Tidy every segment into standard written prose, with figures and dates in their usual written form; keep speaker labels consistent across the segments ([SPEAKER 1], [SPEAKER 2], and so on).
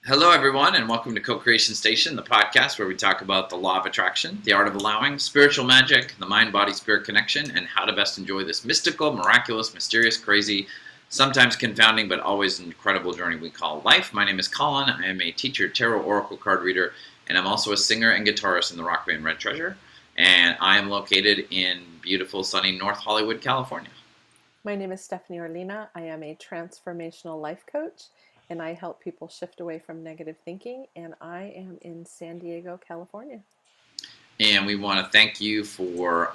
[SPEAKER 1] Hello, everyone, and welcome to CoCreation Station, the podcast where we talk about the law of attraction, the art of allowing, spiritual magic, the mind-body-spirit connection, and how to best enjoy this mystical, miraculous, mysterious, crazy, sometimes confounding, but always incredible journey we call life. My name is Collin. I am a teacher, tarot, oracle card reader, and I'm also a singer and guitarist in the rock band Red Treasure. And I am located in beautiful, sunny North Hollywood, California.
[SPEAKER 2] My name is Stephanie Orlina. I am a transformational life coach, and I help people shift away from negative thinking, and I am in San Diego, California.
[SPEAKER 1] And we want to thank you for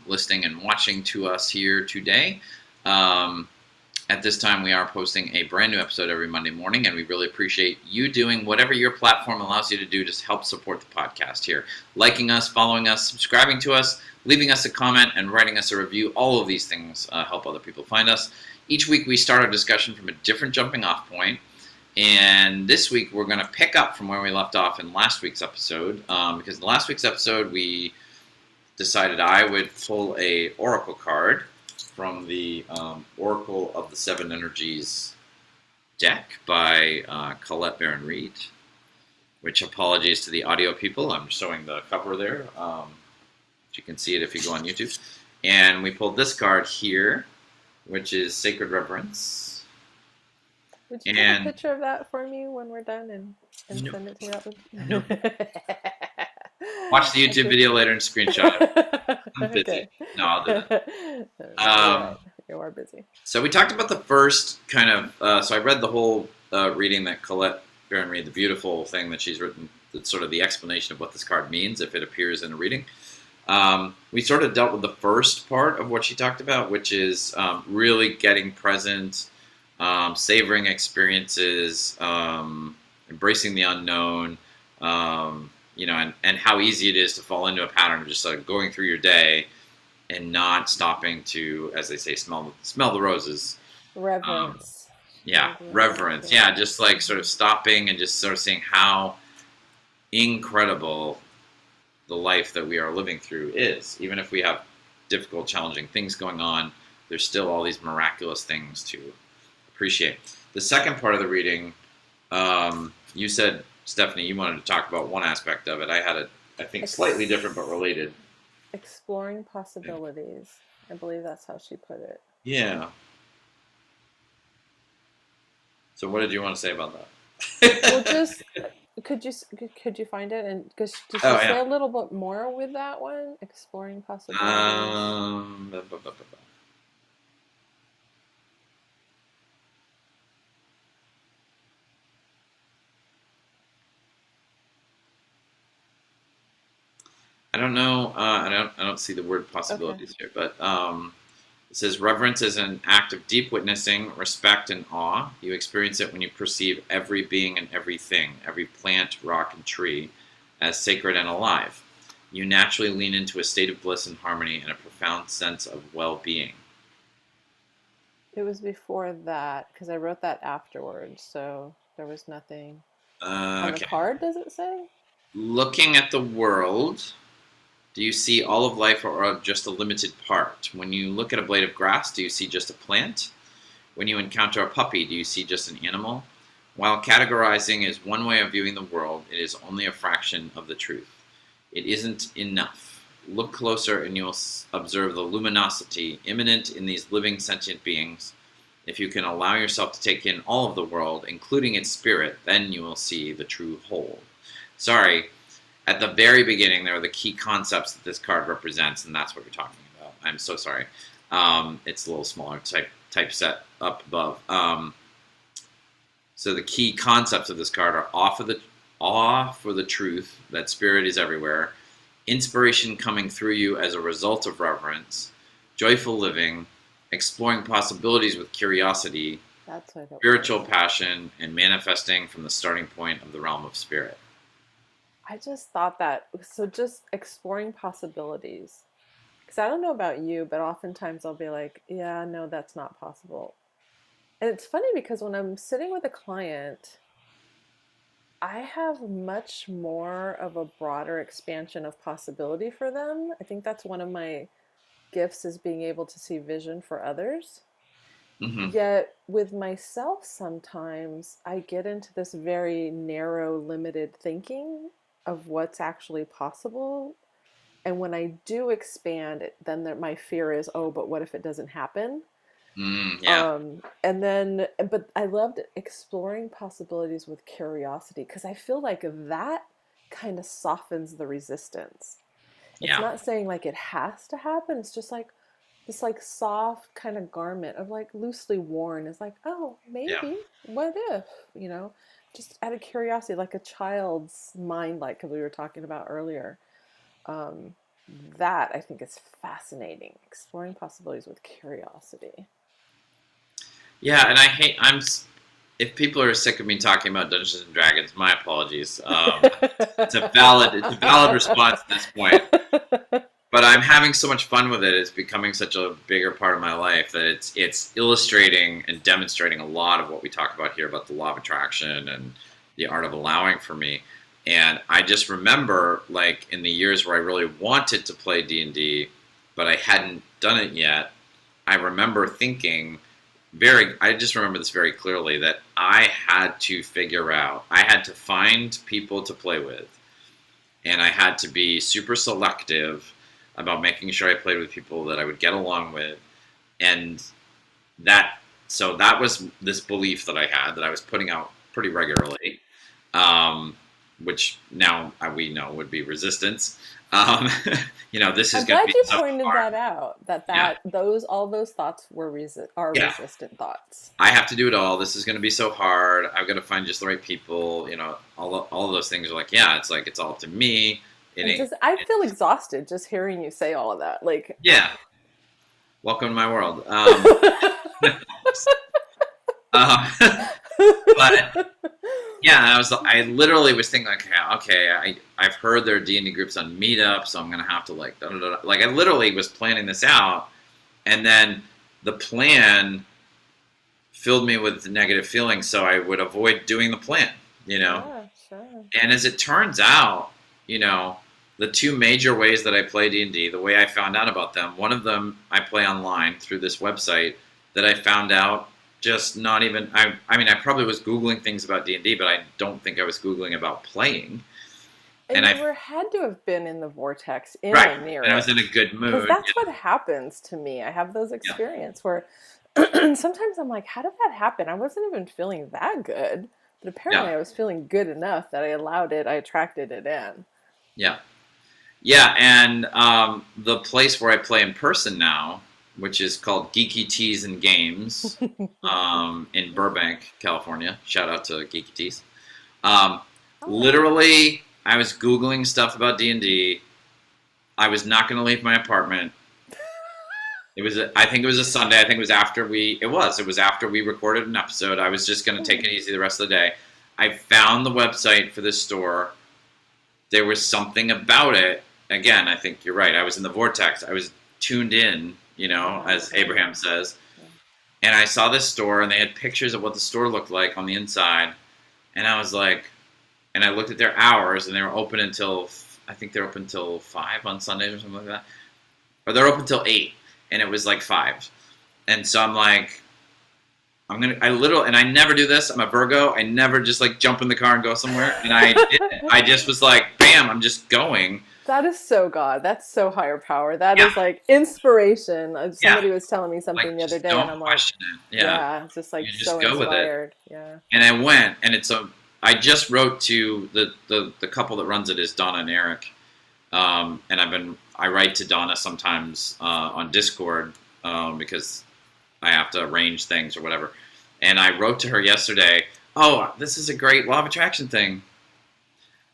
[SPEAKER 1] listening and watching to us here today. At this time, we are posting a brand new episode every Monday morning, and we really appreciate you doing whatever your platform allows you to do to help support the podcast here. Liking us, following us, subscribing to us, leaving us a comment, and writing us a review. All of these things help other people find us. Each week, we start our discussion from a different jumping off point. And this week, we're going to pick up from where we left off in last week's episode, because in last week's episode, we decided I would pull a oracle card from the Oracle of the Seven Energies deck by Colette Baron Reed, which, apologies to the audio people, I'm showing the cover there. You can see it if you go on YouTube. And we pulled this card here, which is Sacred Reverence.
[SPEAKER 2] Would you take a picture of that for me when we're done and send it to me?
[SPEAKER 1] Nope. Watch the YouTube video later and screenshot it. I'm busy.
[SPEAKER 2] Okay.
[SPEAKER 1] No, I'll do that.
[SPEAKER 2] Right. You are busy.
[SPEAKER 1] So we talked about the first kind of, so I read the whole reading that Colette Baron Reed, the beautiful thing that she's written, that's sort of the explanation of what this card means if it appears in a reading. We sort of dealt with the first part of what she talked about, which is really getting present, savoring experiences, embracing the unknown, and how easy it is to fall into a pattern of just like going through your day and not stopping to, as they say, smell the roses.
[SPEAKER 2] Reverence.
[SPEAKER 1] Reverence. Yeah, just like sort of stopping and just sort of seeing how incredible the life that we are living through is. Even if we have difficult, challenging things going on, there's still all these miraculous things to appreciate. The second part of the reading, you said, Stephanie, you wanted to talk about one aspect of it. I had I think, slightly different but related.
[SPEAKER 2] Exploring possibilities. I believe that's how she put it.
[SPEAKER 1] Yeah. So what did you want to say about that?
[SPEAKER 2] Well, just could you find it and just say a little bit more with that one? Exploring possibilities.
[SPEAKER 1] I don't know. I don't see the word possibilities here, but it says reverence is an act of deep witnessing, respect, and awe. You experience it when you perceive every being and everything, every plant, rock, and tree, as sacred and alive. You naturally lean into a state of bliss and harmony and a profound sense of well-being.
[SPEAKER 2] It was before that because I wrote that afterwards, so there was nothing on the card. Does it say?
[SPEAKER 1] Looking at the world. Do you see all of life or just a limited part? When you look at a blade of grass, do you see just a plant? When you encounter a puppy, do you see just an animal? While categorizing is one way of viewing the world, it is only a fraction of the truth. It isn't enough. Look closer and you'll observe the luminosity immanent in these living sentient beings. If you can allow yourself to take in all of the world, including its spirit, then you will see the true whole. Sorry. At the very beginning, there are the key concepts that this card represents, and that's what we're talking about. I'm so sorry. It's a little smaller typeset up above. So the key concepts of this card are awe for the truth, that spirit is everywhere, inspiration coming through you as a result of reverence, joyful living, exploring possibilities with curiosity, spiritual passion, and manifesting from the starting point of the realm of spirit.
[SPEAKER 2] I just thought that, so just exploring possibilities. Because I don't know about you, but oftentimes I'll be like, yeah, no, that's not possible. And it's funny because when I'm sitting with a client, I have much more of a broader expansion of possibility for them. I think that's one of my gifts, is being able to see vision for others.
[SPEAKER 1] Hmm.
[SPEAKER 2] Yet with myself, sometimes I get into this very narrow, limited thinking of what's actually possible. And when I do expand, then my fear is, oh, but what if it doesn't happen?
[SPEAKER 1] Yeah.
[SPEAKER 2] And then, but I loved exploring possibilities with curiosity because I feel like that kind of softens the resistance. It's
[SPEAKER 1] Yeah.
[SPEAKER 2] not saying like it has to happen. It's just like this like soft kind of garment of like loosely worn is like, oh,
[SPEAKER 1] Yeah.
[SPEAKER 2] maybe, what if, just out of curiosity, like a child's mind, like we were talking about earlier. Um, that I think is fascinating, exploring possibilities with curiosity.
[SPEAKER 1] Yeah. And if people are sick of me talking about Dungeons and Dragons, my apologies. It's a valid response at this point. But I'm having so much fun with it. It's becoming such a bigger part of my life that it's illustrating and demonstrating a lot of what we talk about here about the law of attraction and the art of allowing for me. And I just remember, like, in the years where I really wanted to play D&D, but I hadn't done it yet, I remember thinking I just remember this very clearly, that I had to figure out, I had to find people to play with, and I had to be super selective about making sure I played with people that I would get along with, and that so that was this belief that I had that I was putting out pretty regularly, which now we know would be resistance. Um, this is
[SPEAKER 2] I'm
[SPEAKER 1] going to
[SPEAKER 2] glad
[SPEAKER 1] be
[SPEAKER 2] you
[SPEAKER 1] so
[SPEAKER 2] pointed
[SPEAKER 1] hard.
[SPEAKER 2] that out. That
[SPEAKER 1] Yeah,
[SPEAKER 2] those all those thoughts are
[SPEAKER 1] yeah.
[SPEAKER 2] resistant thoughts.
[SPEAKER 1] I have to do it all. This is going to be so hard. I've got to find just the right people. All of those things are like, yeah, it's like it's all up to me. It
[SPEAKER 2] And
[SPEAKER 1] ain't.
[SPEAKER 2] just I
[SPEAKER 1] It,
[SPEAKER 2] feel exhausted just hearing you say all of that. Like,
[SPEAKER 1] yeah, welcome to my world. Um, but yeah, I literally was thinking like, yeah, okay, I've heard there are D&D groups on Meetup, so I'm gonna have to like, da, da, da. Like I literally was planning this out, and then the plan filled me with negative feelings, so I would avoid doing the plan, you know.
[SPEAKER 2] yeah, sure.
[SPEAKER 1] And as it turns out, you know, the two major ways that I play D&D, the way I found out about them, one of them I play online through this website that I found out just not even I mean I probably was googling things about D&D, but I don't think I was googling about playing.
[SPEAKER 2] And
[SPEAKER 1] And
[SPEAKER 2] you
[SPEAKER 1] I
[SPEAKER 2] were had to have been in the vortex, in
[SPEAKER 1] right,
[SPEAKER 2] or near
[SPEAKER 1] and I was
[SPEAKER 2] it.
[SPEAKER 1] in a good
[SPEAKER 2] Because
[SPEAKER 1] mood.
[SPEAKER 2] that's what happens to me. I have those
[SPEAKER 1] Yeah.
[SPEAKER 2] experiences where sometimes I'm like, how did that happen? I wasn't even feeling that good. But apparently
[SPEAKER 1] Yeah.
[SPEAKER 2] I was feeling good enough that I allowed it, I attracted it in.
[SPEAKER 1] Yeah. Yeah, and the place where I play in person now, which is called Geeky Teas and Games, in Burbank, California. Shout out to Geeky Teas. Um,
[SPEAKER 2] All right.
[SPEAKER 1] Literally, I was googling stuff about D&D. I was not going to leave my apartment. I think it was a Sunday. I think it was after it was after we recorded an episode. I was just going to take it easy the rest of the day. I found the website for this store. There was something about it. Again, I think you're right. I was in the vortex. I was tuned in, as Abraham says.
[SPEAKER 2] Yeah.
[SPEAKER 1] And I saw this store, and they had pictures of what the store looked like on the inside. And I was like, and I looked at their hours, and they were open until, I think they're open until 5 on Sundays or something like that. Or they're open until 8, and it was like 5. And so I'm like, and I never do this. I'm a Virgo. I never just like jump in the car and go somewhere. And I didn't. I just was like, bam, I'm just going.
[SPEAKER 2] That is so God. That's so higher power. That
[SPEAKER 1] Yeah,
[SPEAKER 2] is like inspiration.
[SPEAKER 1] yeah.
[SPEAKER 2] Somebody was telling me something
[SPEAKER 1] Like,
[SPEAKER 2] the other
[SPEAKER 1] just
[SPEAKER 2] day, and
[SPEAKER 1] don't
[SPEAKER 2] I'm like,
[SPEAKER 1] question it. Yeah,
[SPEAKER 2] yeah, it's just like
[SPEAKER 1] you just
[SPEAKER 2] so
[SPEAKER 1] go with it.
[SPEAKER 2] inspired. Yeah.
[SPEAKER 1] And I went, and I just wrote to the couple that runs it is Donna and Eric. And I write to Donna sometimes on Discord because I have to arrange things or whatever. And I wrote to her yesterday, oh, this is a great law of attraction thing.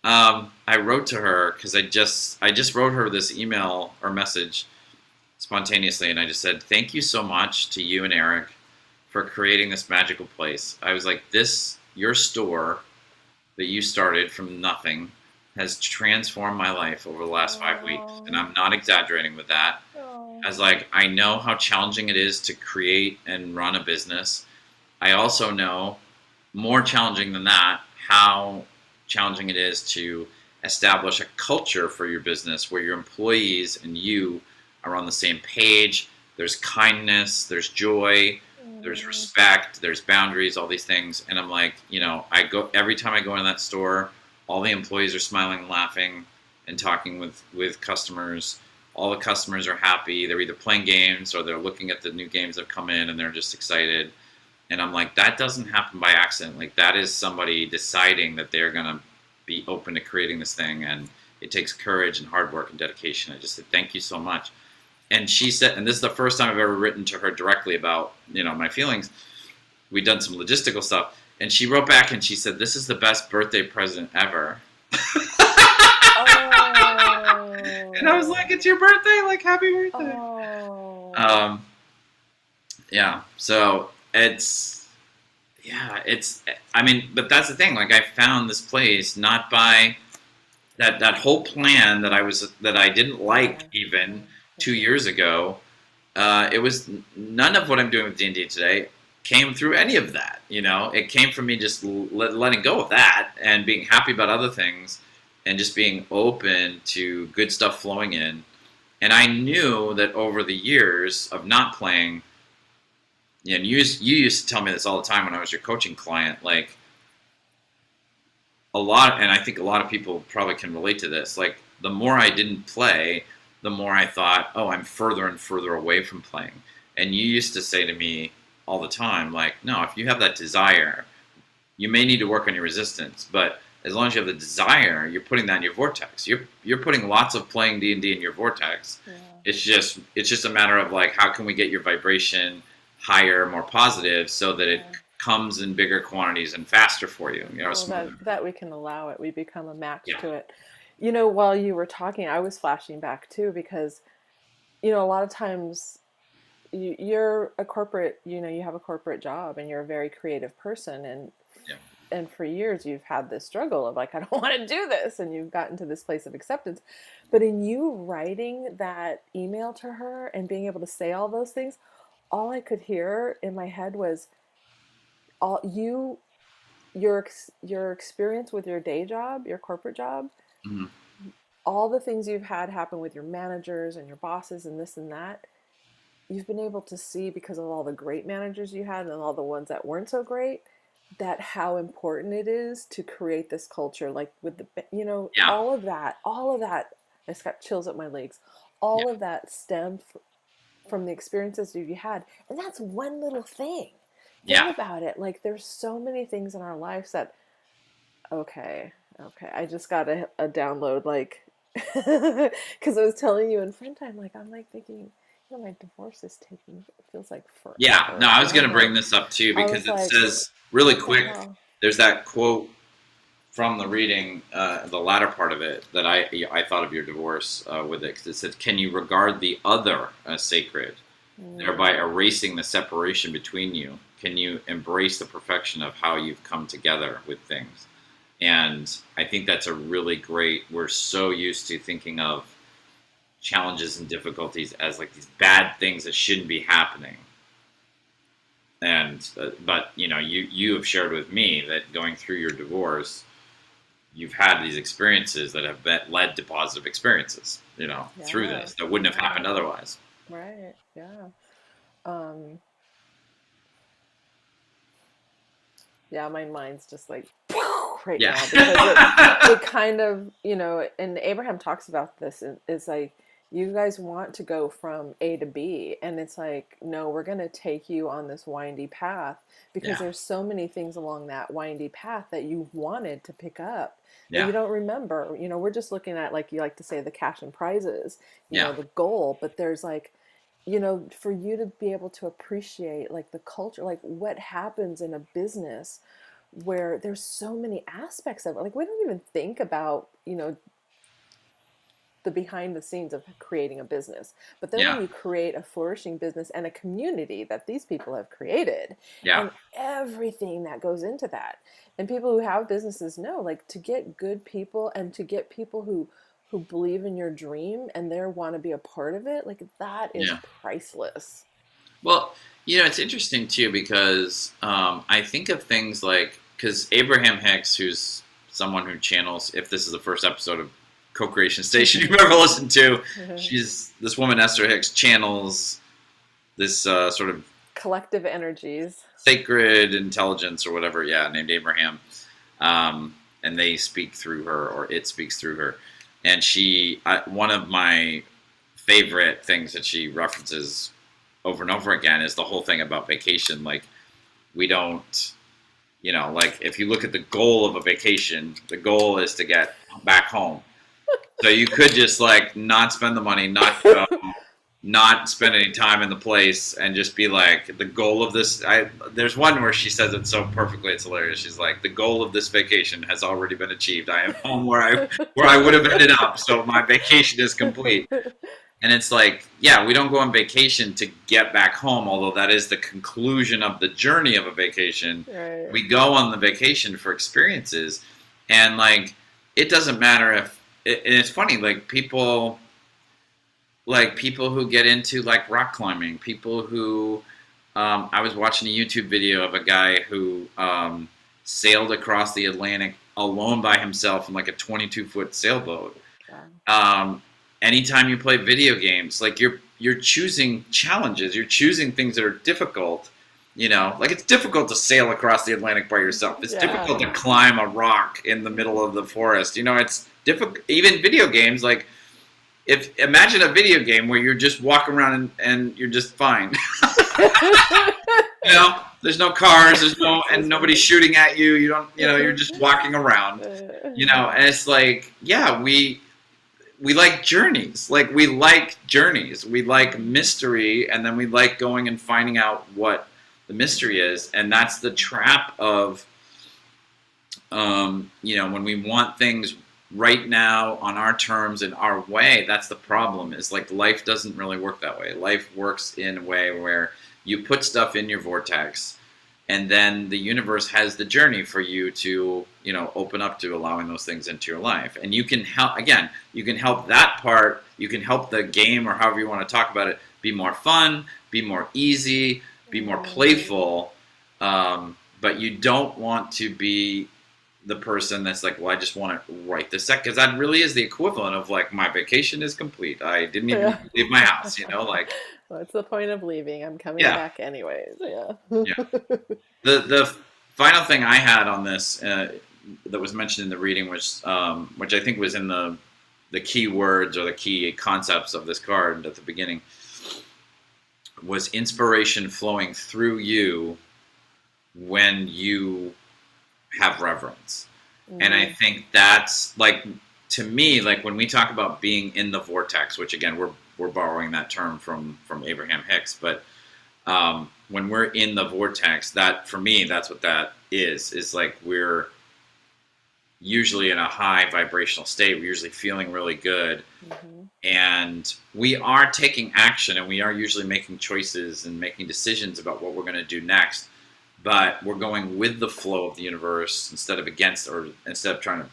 [SPEAKER 1] I wrote to her because I just wrote her this email or message spontaneously, and I just said, thank you so much to you and Eric for creating this magical place. I was like, your store that you started from nothing has transformed my life over the last 5 weeks, and I'm not exaggerating with that.
[SPEAKER 2] Oh.
[SPEAKER 1] As like, I know how challenging it is to create and run a business. I also know, more challenging than that, how challenging it is to establish a culture for your business where your employees and you are on the same page. There's kindness, there's joy, there's respect, there's boundaries, all these things. And I'm like, every time I go into that store, all the employees are smiling and laughing and talking with customers. All the customers are happy. They're either playing games or they're looking at the new games that have come in and they're just excited. And I'm like, that doesn't happen by accident. Like, that is somebody deciding that they're going to be open to creating this thing. And it takes courage and hard work and dedication. I just said, thank you so much. And she said, and this is the first time I've ever written to her directly about, my feelings. We'd done some logistical stuff. And she wrote back and she said, this is the best birthday present ever.
[SPEAKER 2] Oh.
[SPEAKER 1] And I was like, it's your birthday? Like, happy birthday.
[SPEAKER 2] Oh.
[SPEAKER 1] Yeah. So but that's the thing. Like, I found this place not by that whole plan that I didn't like even 2 years ago. It was none of what I'm doing with D&D today came through any of that. It came from me just letting go of that and being happy about other things and just being open to good stuff flowing in. And I knew that over the years of not playing, and you used to tell me this all the time when I was your coaching client, like, and I think a lot of people probably can relate to this, like, the more I didn't play, the more I thought, oh, I'm further and further away from playing. And you used to say to me all the time, like, no, if you have that desire, you may need to work on your resistance, but as long as you have the desire, you're putting that in your vortex. You're putting lots of playing D&D in your vortex. Yeah. It's just a matter of, like, how can we get your vibration higher, more positive, so that it comes in bigger quantities and faster for you.
[SPEAKER 2] That we can allow it. We become a match to it. While you were talking, I was flashing back too, because, a lot of times you're a corporate, you have a corporate job and you're a very creative person. And for years you've had this struggle of, like, I don't want to do this. And you've gotten to this place of acceptance. But in you writing that email to her and being able to say all those things, all I could hear in my head was your experience with your day job, your corporate job,
[SPEAKER 1] mm-hmm.
[SPEAKER 2] all the things you've had happen with your managers and your bosses and this and that, you've been able to see, because of all the great managers you had and all the ones that weren't so great, that how important it is to create this culture, like with the, all of that, I just got chills up my legs. All of that stemmed from the experiences you had. And that's one little thing. Think about it. Like, there's so many things in our lives that, okay, I just got a download, like, because I was telling you in friend time, like, I'm like thinking, my divorce is taking, it feels like forever.
[SPEAKER 1] Yeah, no, I was going to bring this up too, because it says really quick, there's that quote from the reading, the latter part of it, that I thought of your divorce with it, because it said, can you regard the other as sacred, thereby erasing the separation between you? Can you embrace the perfection of how you've come together with things? And I think that's a really great, we're so used to thinking of challenges and difficulties as, like, these bad things that shouldn't be happening. And but you have shared with me that going through your divorce, you've had these experiences that have led to positive experiences, through this, that wouldn't have happened otherwise.
[SPEAKER 2] Right. Yeah. Yeah, my mind's just like right now, because it kind of, and Abraham talks about this, is like, you guys want to go from A to B, and it's like, no, we're going to take you on this windy path, because there's so many things along that windy path that you wanted to pick up that you don't remember. We're just looking at, like you like to say, the cash and prizes, the goal, but there's, like, for you to be able to appreciate, like, the culture, like what happens in a business where there's so many aspects of it. Like, we don't even think about, the behind the scenes of creating a business. But then when you create a flourishing business and a community that these people have created, and everything that goes into that, and people who have businesses know, like, to get good people and to get people who believe in your dream and they want to be a part of it, like, that is priceless.
[SPEAKER 1] Well, it's interesting too, because I think of things like, because Abraham Hicks, who's someone who channels, if this is the first episode of CoCreation Station you've ever listened to, she's this woman, Esther Hicks, channels this sort of
[SPEAKER 2] collective energies.
[SPEAKER 1] sacred intelligence or whatever, yeah, named Abraham. And they speak through her, or it speaks through her. And one of my favorite things that she references over and over again is the whole thing about vacation. Like, we don't, like if you look at the goal of a vacation, the goal is to get back home. So you could just like not spend the money, not go, not spend any time in the place, and just be like, the goal of this. There's one where she says it so perfectly, it's hilarious. She's like, the goal of this vacation has already been achieved. I am home where I would have ended up, so my vacation is complete. And it's like, yeah, we don't go on vacation to get back home, although that is the conclusion of the journey of a vacation.
[SPEAKER 2] Right.
[SPEAKER 1] We go on the vacation for experiences, and like, it doesn't matter if. And it's funny, like people who get into like rock climbing, people who, I was watching a YouTube video of a guy who sailed across the Atlantic alone by himself in like a 22-foot sailboat.
[SPEAKER 2] Wow.
[SPEAKER 1] Anytime you play video games, like you're choosing challenges, you're choosing things that are difficult. Like it's difficult to sail across the Atlantic by yourself. It's difficult to climb a rock in the middle of the forest. It's difficult. Even video games, like imagine a video game where you're just walking around and you're just fine. There's no cars, and nobody's shooting at you. You don't, you're just walking around. And it's like, yeah, we like journeys. Like we like journeys. We like mystery, and then we like going and finding out what the mystery is. And that's the trap of, when we want things right now on our terms in our way. That's the problem, is like life doesn't really work that way. Life works in a way where you put stuff in your vortex, and then the universe has the journey for you to, open up to allowing those things into your life. And you can help, again, you can help that part, you can help the game, or however you want to talk about it, be more fun, be more easy, be more playful, but you don't want to be the person that's like, well, I just want to right this second, because that really is the equivalent of like, my vacation is complete. I didn't even leave my house, like.
[SPEAKER 2] What's the point of leaving? I'm coming back anyways. Yeah.
[SPEAKER 1] Yeah. The final thing I had on this that was mentioned in the reading was, which I think was in the key words or the key concepts of this card at the beginning, was inspiration flowing through you when you have reverence. Mm-hmm. And I think that's like, to me, like when we talk about being in the vortex, which again, we're borrowing that term from Abraham Hicks, but when we're in the vortex, that for me, that's what that is like, we're usually in a high vibrational state. We're usually feeling really good. Mm-hmm. And we are taking action, and we are usually making choices and making decisions about what we're going to do next. But we're going with the flow of the universe instead of against, or instead of trying to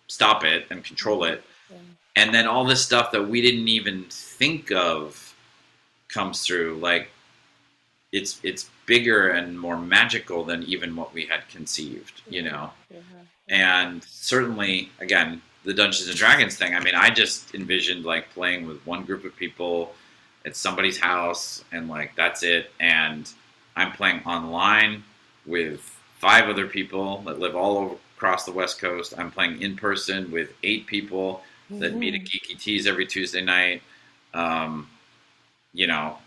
[SPEAKER 1] stop it and control it. Yeah. And then all this stuff that we didn't even think of comes through. Like it's bigger and more magical than even what we had conceived, Yeah. And certainly, again, the Dungeons and Dragons thing, I mean, I just envisioned like playing with one group of people at somebody's house, and like that's it. And I'm playing online with 5 other people that live all over across the West Coast. I'm playing in person with 8 people that meet at Geeky Teas every Tuesday night. I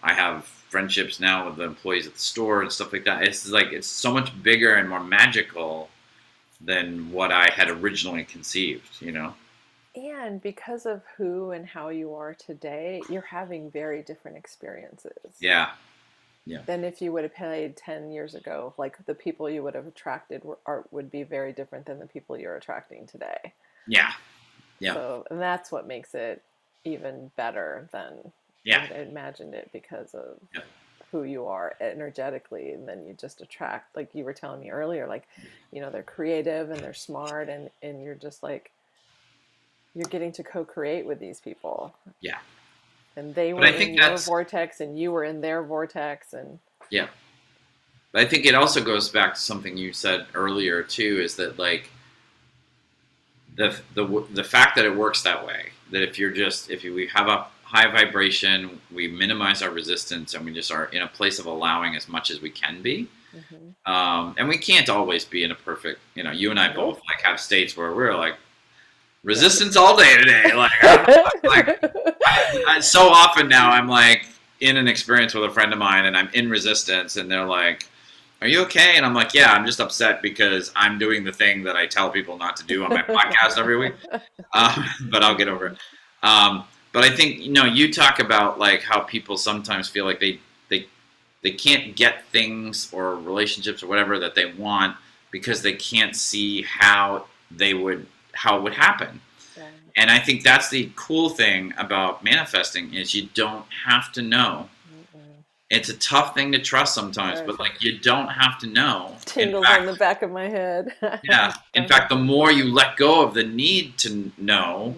[SPEAKER 1] have friendships now with the employees at the store and stuff like that. It's like, it's so much bigger and more magical than what I had originally conceived,
[SPEAKER 2] And because of who and how you are today, you're having very different experiences.
[SPEAKER 1] Yeah.
[SPEAKER 2] Than if you would have played 10 years ago. Like the people you would have attracted would be very different than the people you're attracting today.
[SPEAKER 1] Yeah.
[SPEAKER 2] So, and that's what makes it even better than I imagined it, because of who you are energetically. And then you just attract, like you were telling me earlier, like, they're creative and they're smart, and you're just like, you're getting to co-create with these people.
[SPEAKER 1] Yeah.
[SPEAKER 2] And they were in your vortex, and you were in their vortex, and
[SPEAKER 1] yeah. But I think it also goes back to something you said earlier too, is that like the fact that it works that way, that if we have high vibration, we minimize our resistance, and we just are in a place of allowing as much as we can be. And we can't always be in a perfect, you and I both like have states where we're like resistance all day today. So often now I'm like in an experience with a friend of mine and I'm in resistance and they're like, are you okay? And I'm like, yeah, I'm just upset because I'm doing the thing that I tell people not to do on my podcast every week. But I'll get over it. But I think, you talk about like how people sometimes feel like they can't get things or relationships or whatever that they want because they can't see how it would happen. Yeah. And I think that's the cool thing about manifesting is you don't have to know. It's a tough thing to trust sometimes, but like you don't have to know.
[SPEAKER 2] Tingles on the back of my head.
[SPEAKER 1] Yeah. In fact, the more you let go of the need to know,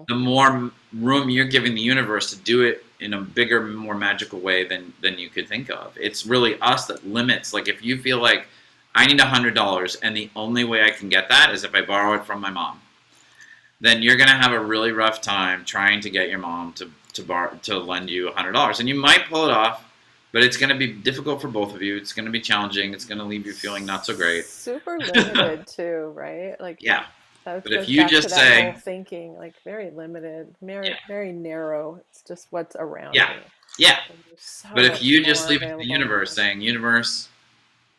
[SPEAKER 1] the more room you're giving the universe to do it in a bigger, more magical way than you could think of. It's really us that limits. Like if you feel like I need $100 and the only way I can get that is if I borrow it from my mom, then you're going to have a really rough time trying to get your mom to lend you $100. And you might pull it off, but it's going to be difficult for both of you. It's going to be challenging. It's going to leave you feeling not so great.
[SPEAKER 2] Super limited too, right? Like
[SPEAKER 1] yeah. But if you just say
[SPEAKER 2] thinking, like very limited, very narrow. It's just what's around.
[SPEAKER 1] Yeah.
[SPEAKER 2] Me.
[SPEAKER 1] Yeah. So but if you just leave it to the universe, saying, "Universe,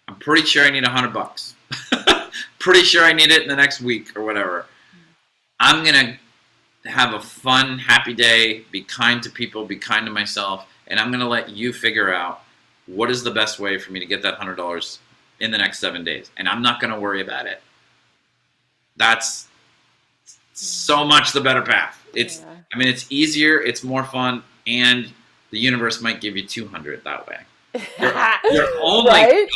[SPEAKER 1] I'm pretty sure I need $100. Pretty sure I need it in the next week or whatever. I'm gonna have a fun, happy day. Be kind to people. Be kind to myself, and I'm gonna let you figure out what is the best way for me to get that $100 in the next 7 days, and I'm not gonna worry about it." That's so much the better path. It's it's easier, it's more fun, and the universe might give you 200 that way. You're only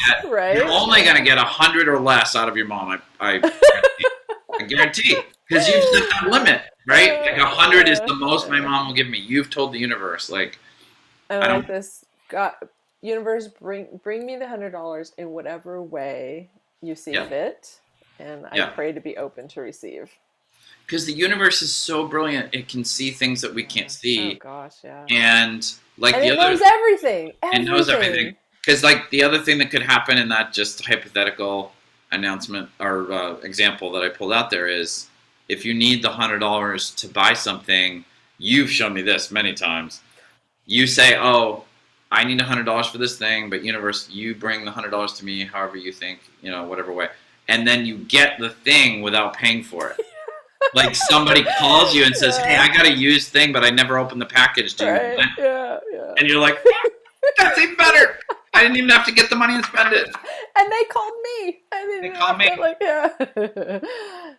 [SPEAKER 1] you're only gonna get 100 or less out of your mom. I guarantee, because you've set that limit, right? Like 100 is the most my mom will give me. You've told the universe, like
[SPEAKER 2] I like this. God, universe, bring me the $100 in whatever way you see fit. And I pray to be open to receive.
[SPEAKER 1] Because the universe is so brilliant, it can see things that we can't see.
[SPEAKER 2] Oh gosh, yeah.
[SPEAKER 1] And like
[SPEAKER 2] it knows everything.
[SPEAKER 1] It knows everything. Because like the other thing that could happen in that just hypothetical announcement or example that I pulled out there is, if you need the $100 to buy something, you've shown me this many times. You say, "Oh, I need $100 for this thing, but universe, you bring the $100 to me, however you think, whatever way." And then you get the thing without paying for it. Like somebody calls you and says, "Hey, I got a used thing, but I never opened the package. Do you want it?"
[SPEAKER 2] Yeah.
[SPEAKER 1] And you're like, "That's even better. I didn't even have to get the money and spend it."
[SPEAKER 2] And they called me.
[SPEAKER 1] They called me.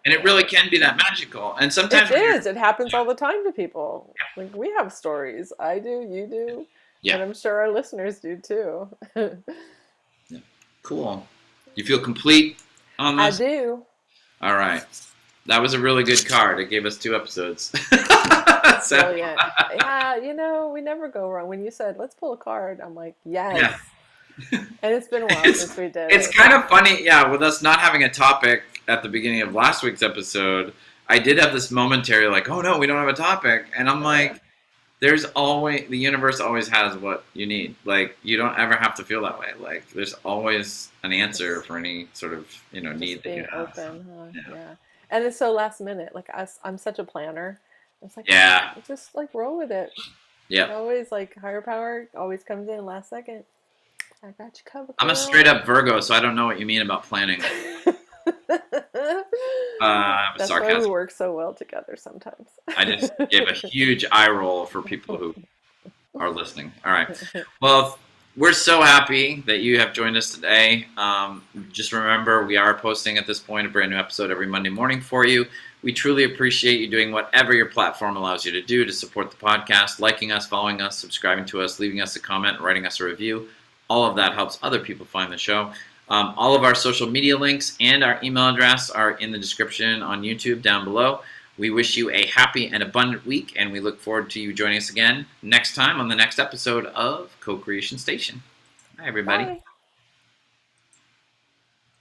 [SPEAKER 1] And it really can be that magical. And sometimes
[SPEAKER 2] it is. It happens all the time to people. Like we have stories. I do. You do. Yeah. And I'm sure our listeners do too.
[SPEAKER 1] Yeah. Cool. You feel complete on this?
[SPEAKER 2] I do.
[SPEAKER 1] All right. That was a really good card. It gave us 2 episodes.
[SPEAKER 2] Brilliant. Yeah, we never go wrong. When you said, "Let's pull a card," I'm like, yes. Yeah. And it's been a while since we did it.
[SPEAKER 1] It's kind of funny, with us not having a topic at the beginning of last week's episode. I did have this momentary like, "Oh no, we don't have a topic." And I'm like, the universe always has what you need. Like, you don't ever have to feel that way. Like, there's always an answer for any sort of, need that you have.
[SPEAKER 2] Open, yeah. And it's so last minute. Like, I'm such a planner. It's like, just like roll with it.
[SPEAKER 1] Yeah.
[SPEAKER 2] Always like higher power always comes in last second. I got you covered.
[SPEAKER 1] I'm a straight up Virgo, so I don't know what you mean about planning.
[SPEAKER 2] That's
[SPEAKER 1] sarcasm.
[SPEAKER 2] why we work so well together sometimes.
[SPEAKER 1] I just gave a huge eye roll for people who are listening. All right. Well, we're so happy that you have joined us today. Just remember, we are posting at this point a brand new episode every Monday morning for you. We truly appreciate you doing whatever your platform allows you to do to support the podcast, liking us, following us, subscribing to us, leaving us a comment, writing us a review. All of that helps other people find the show. All of our social media links and our email address are in the description on YouTube down below. We wish you a happy and abundant week, and we look forward to you joining us again next time on the next episode of CoCreation Station. Bye, everybody.
[SPEAKER 2] Bye.